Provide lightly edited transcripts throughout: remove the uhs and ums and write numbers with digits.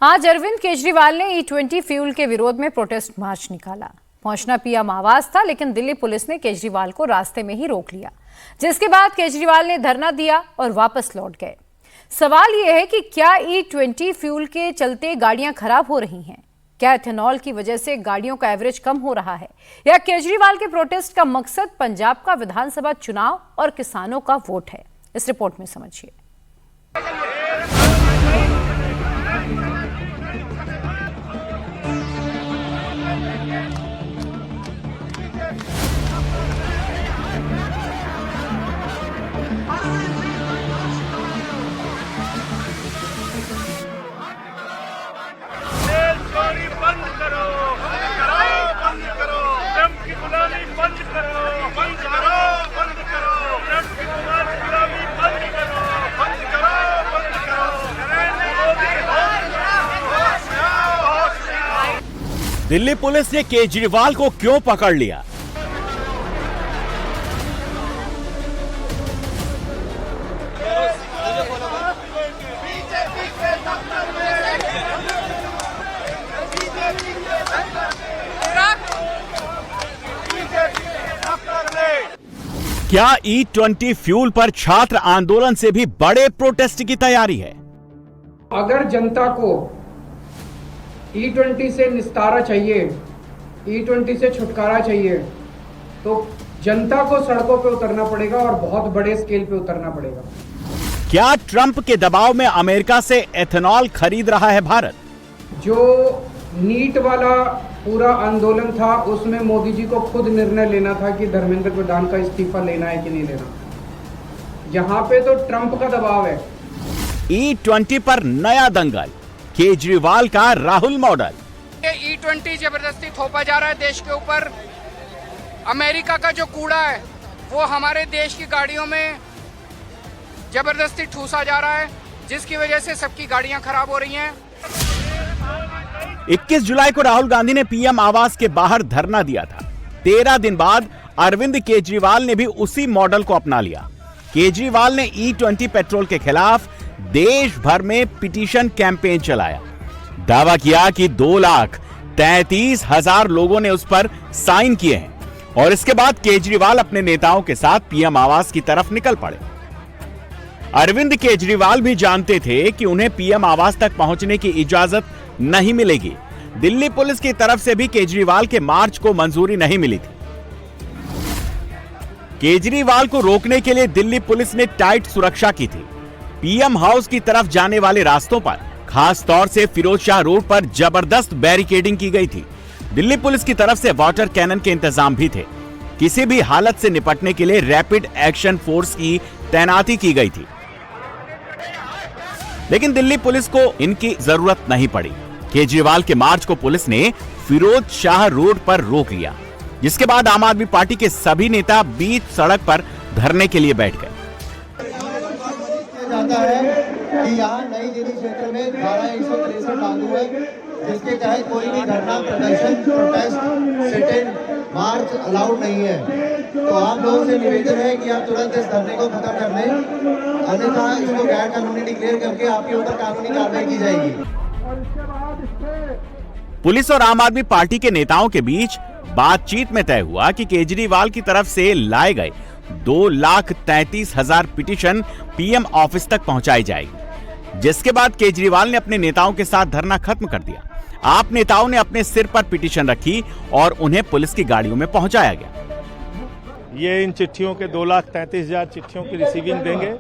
आज अरविंद केजरीवाल ने E20 fuel के विरोध में प्रोटेस्ट मार्च निकाला। पहुंचना पीएम आवास था, लेकिन दिल्ली पुलिस ने केजरीवाल को रास्ते में ही रोक लिया, जिसके बाद केजरीवाल ने धरना दिया और वापस लौट गए। सवाल यह है कि क्या E20 फ्यूल के चलते गाड़ियां खराब हो रही हैं? क्या इथेनॉल की वजह से गाड़ियों का एवरेज कम हो रहा है, या केजरीवाल के प्रोटेस्ट का मकसद पंजाब का विधानसभा चुनाव और किसानों का वोट है? इस रिपोर्ट में समझिए। दिल्ली पुलिस ने केजरीवाल को क्यों पकड़ लिया? क्या E20 फ्यूल पर छात्र आंदोलन से भी बड़े प्रोटेस्ट की तैयारी है? अगर जनता को E20 से निस्तारा चाहिए, E20 से छुटकारा चाहिए, तो जनता को सड़कों पे उतरना पड़ेगा और बहुत बड़े स्केल पे उतरना पड़ेगा। क्या ट्रंप के दबाव में अमेरिका से एथेनॉल खरीद रहा है भारत? जो नीट वाला पूरा आंदोलन था, उसमें मोदी जी को खुद निर्णय लेना था कि धर्मेंद्र प्रधान का इस्तीफा लेना है कि नहीं लेना। यहाँ पे तो ट्रंप का दबाव है। E20 पर नया दंगल, केजरीवाल का राहुल मॉडल। E20 जबरदस्ती थोपा जा रहा है देश के ऊपर। अमेरिका का जो कूड़ा है वो हमारे देश की गाड़ियों में जबरदस्ती ठूसा जा रहा है, जिसकी वजह से सबकी गाड़ियां खराब हो रही हैं। 21 जुलाई को राहुल गांधी ने पीएम आवास के बाहर धरना दिया था। 13 दिन बाद अरविंद केजरीवाल ने भी उसी मॉडल को अपना लिया। केजरीवाल ने E20 पेट्रोल के खिलाफ देश भर में पिटीशन कैंपेन चलाया। दावा किया कि 2,33,000 लोगों ने उस पर साइन किए हैं, और इसके बाद केजरीवाल अपने नेताओं के साथ पीएम आवास की तरफ निकल पड़े। अरविंद केजरीवाल भी जानते थे कि उन्हें पीएम आवास तक पहुंचने की इजाजत नहीं मिलेगी। दिल्ली पुलिस की तरफ से भी केजरीवाल के मार्च को मंजूरी नहीं मिली थी। केजरीवाल को रोकने के लिए दिल्ली पुलिस ने टाइट सुरक्षा की थी। पीएम हाउस की तरफ जाने वाले रास्तों पर, खास तौर से फिरोज शाह रोड पर जबरदस्त बैरिकेडिंग की गई थी। दिल्ली पुलिस की तरफ से वाटर कैनन के इंतजाम भी थे। किसी भी हालत से निपटने के लिए रैपिड एक्शन फोर्स की तैनाती की गई थी, लेकिन दिल्ली पुलिस को इनकी जरूरत नहीं पड़ी। केजरीवाल के मार्च को पुलिस ने फिरोज शाह रोड पर रोक लिया, जिसके बाद आम आदमी पार्टी के सभी नेता बीच सड़क पर धरने के लिए बैठ गए। जाता है कि यहाँ नई दिल्ली क्षेत्र में धारा 163 लागू है, जिसके तहत कोई भी धरना, प्रदर्शन, protest, sit in, March allowed नहीं है। तो आप लोगों से निवेदन है कि आप तुरंत इस धरने को खत्म कर दें, अन्यथा इसको गैर कानूनी डिक्लेयर करके आपके ऊपर कानूनी कार्रवाई की जाएगी। पुलिस और आम आदमी पार्टी के नेताओं के बीच बातचीत में तय हुआ कि केजरीवाल की तरफ से लाए गए 2,33,000 पिटीशन पीएम ऑफिस तक पहुंचाई जाएगी, जिसके बाद केजरीवाल ने अपने नेताओं के साथ धरना खत्म कर दिया। आप नेताओं ने अपने सिर पर पिटीशन रखी और उन्हें पुलिस की गाड़ियों में पहुंचाया गया। ये इन चिट्ठियों के 2,33,000 चिट्ठियों की रिसीविंग देंगे,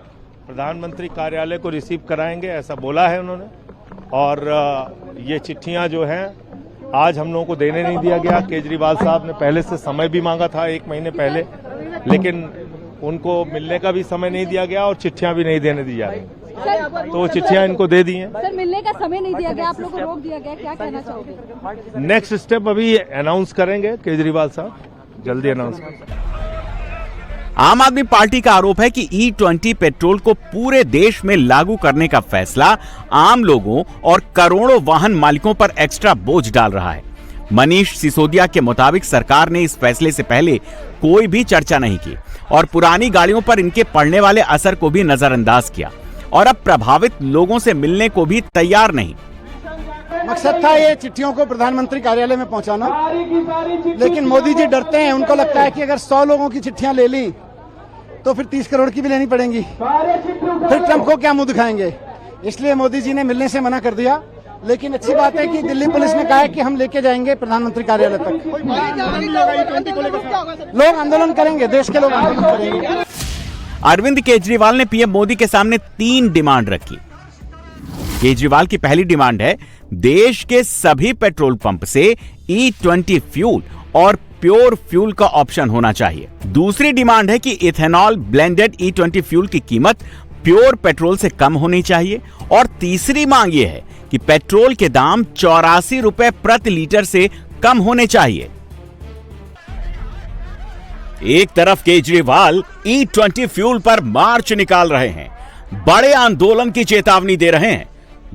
प्रधानमंत्री कार्यालय को रिसीव कराएंगे, ऐसा बोला है उन्होंने। और ये चिट्ठियां जो हैं आज हम लोगों को देने नहीं दिया गया। केजरीवाल साहब ने पहले से समय भी मांगा था, 1 महीने पहले, लेकिन उनको मिलने का भी समय नहीं दिया गया और चिट्ठियां भी नहीं देने दी जा रही। तो चिट्ठियां इनको दे दी हैं। सर, मिलने का समय नहीं दिया गया, आप लोगों को रोक दिया गया, क्या कहना चाहोगे? नेक्स्ट स्टेप अभी अनाउंस करेंगे केजरीवाल साहब, जल्दी अनाउंस करेंगे। आम आदमी पार्टी का आरोप है कि E20 पेट्रोल को पूरे देश में लागू करने का फैसला आम लोगों और करोड़ों वाहन मालिकों पर एक्स्ट्रा बोझ डाल रहा है। मनीष सिसोदिया के मुताबिक सरकार ने इस फैसले से पहले कोई भी चर्चा नहीं की और पुरानी गाड़ियों पर इनके पड़ने वाले असर को भी नजरअंदाज किया और अब प्रभावित लोगों से मिलने को भी तैयार नहीं। मकसद था ये चिट्ठियों को प्रधानमंत्री कार्यालय में पहुंचाना, लेकिन मोदी जी डरते हैं। उनको लगता है कि अगर 100 लोगों की चिट्ठियां ले ली तो फिर 30 करोड़ की भी लेनी पड़ेंगी, फिर ट्रंप को क्या मुंह दिखाएंगे। इसलिए मोदी जी ने मिलने से मना कर दिया। लेकिन अच्छी बात है कि दिल्ली पुलिस ने कहा है कि हम लेके जाएंगे प्रधानमंत्री कार्यालय तक। लोग आंदोलन करेंगे, देश के लोग आंदोलन करेंगे। अरविंद केजरीवाल ने पीएम मोदी के सामने 3 डिमांड रखी। केजरीवाल की पहली डिमांड है देश के सभी पेट्रोल पंप से E20 फ्यूल और प्योर फ्यूल का ऑप्शन होना चाहिए। दूसरी डिमांड है कि इथेनॉल ब्लेंडेड E20 फ्यूल की कीमत प्योर पेट्रोल से कम होनी चाहिए। और तीसरी मांग यह है कि पेट्रोल के दाम 84 रुपए प्रति लीटर से कम होने चाहिए। एक तरफ केजरीवाल E20 फ्यूल पर मार्च निकाल रहे हैं, बड़े आंदोलन की चेतावनी दे रहे हैं।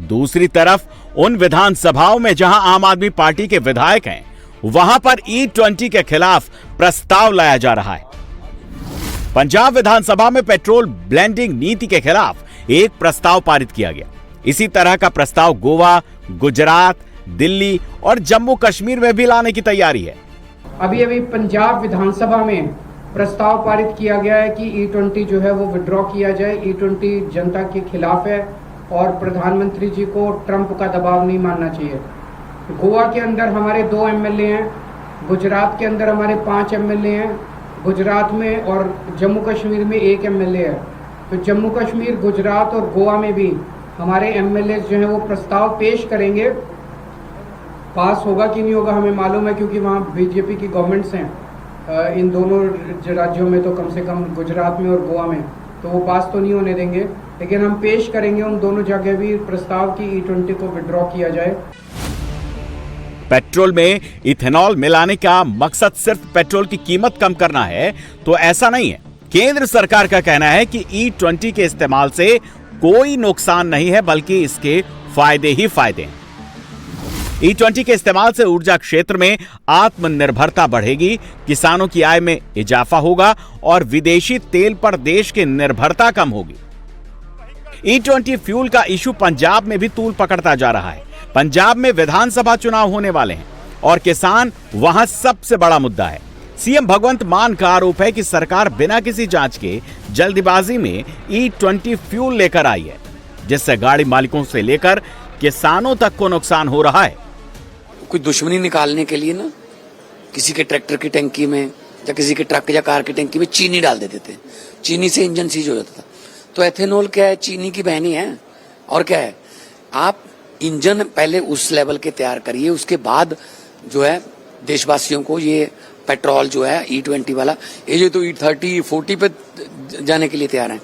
दूसरी तरफ उन विधानसभाओं में जहां आम आदमी पार्टी के विधायक हैं, वहां पर E20 के खिलाफ प्रस्ताव लाया जा रहा है। पंजाब विधानसभा में पेट्रोल ब्लेंडिंग नीति के खिलाफ एक प्रस्ताव पारित किया गया। इसी तरह का प्रस्ताव गोवा, गुजरात, दिल्ली और जम्मू कश्मीर में भी लाने की तैयारी है। अभी पंजाब विधानसभा में प्रस्ताव पारित किया गया है कि E20 जो है वो विड्रॉ किया जाए। E20 जनता के खिलाफ है और प्रधानमंत्री जी को ट्रंप का दबाव नहीं मानना चाहिए। गोवा के अंदर हमारे 2 MLA हैं, गुजरात के अंदर हमारे 5 MLA हैं, गुजरात में और जम्मू कश्मीर में 1 MLA है। तो जम्मू कश्मीर, गुजरात और गोवा में भी हमारे MLA जो हैं वो प्रस्ताव पेश करेंगे। पास होगा कि नहीं होगा हमें मालूम है, क्योंकि वहाँ बीजेपी की गवर्नमेंट्स हैं इन दोनों राज्यों में, तो कम से कम गुजरात में और गोवा में, तो वो पास तो नहीं होने देंगे। लेकिन हम पेश करेंगे उन दोनों जगह भी प्रस्ताव की E20 को विड्रॉ किया जाए। पेट्रोल में इथेनॉल मिलाने का मकसद सिर्फ पेट्रोल की कीमत कम करना है तो ऐसा नहीं है। केंद्र सरकार का कहना है कि E20 के इस्तेमाल से कोई नुकसान नहीं है, बल्कि इसके फायदे ही फायदे हैं। E20 के इस्तेमाल से ऊर्जा क्षेत्र में आत्मनिर्भरता बढ़ेगी, किसानों की आय में इजाफा होगा और विदेशी तेल पर देश की निर्भरता कम होगी। E20 फ्यूल का इशू पंजाब में भी तूल पकड़ता जा रहा है। पंजाब में विधानसभा चुनाव होने वाले हैं और किसान वहां सबसे बड़ा मुद्दा है। सीएम भगवंत मान का आरोप है कि सरकार बिना किसी जांच के जल्दबाजी में E20 फ्यूल लेकर आई है, जिससे गाड़ी मालिकों से लेकर किसानों तक को नुकसान हो रहा है। कोई दुश्मनी निकालने के लिए ना किसी के ट्रैक्टर की टंकी में या किसी के ट्रक या कार की टंकी में चीनी डाल देते थे। चीनी से इंजन सीज हो जाता था। तो एथेनॉल क्या है? चीनी की बहनी है। और क्या है? आप इंजन पहले उस लेवल के तैयार करिए, उसके बाद जो है देशवासियों को ये पेट्रोल जो है E20 वाला, ये जो तो E30, E40 पे जाने के लिए तैयार है।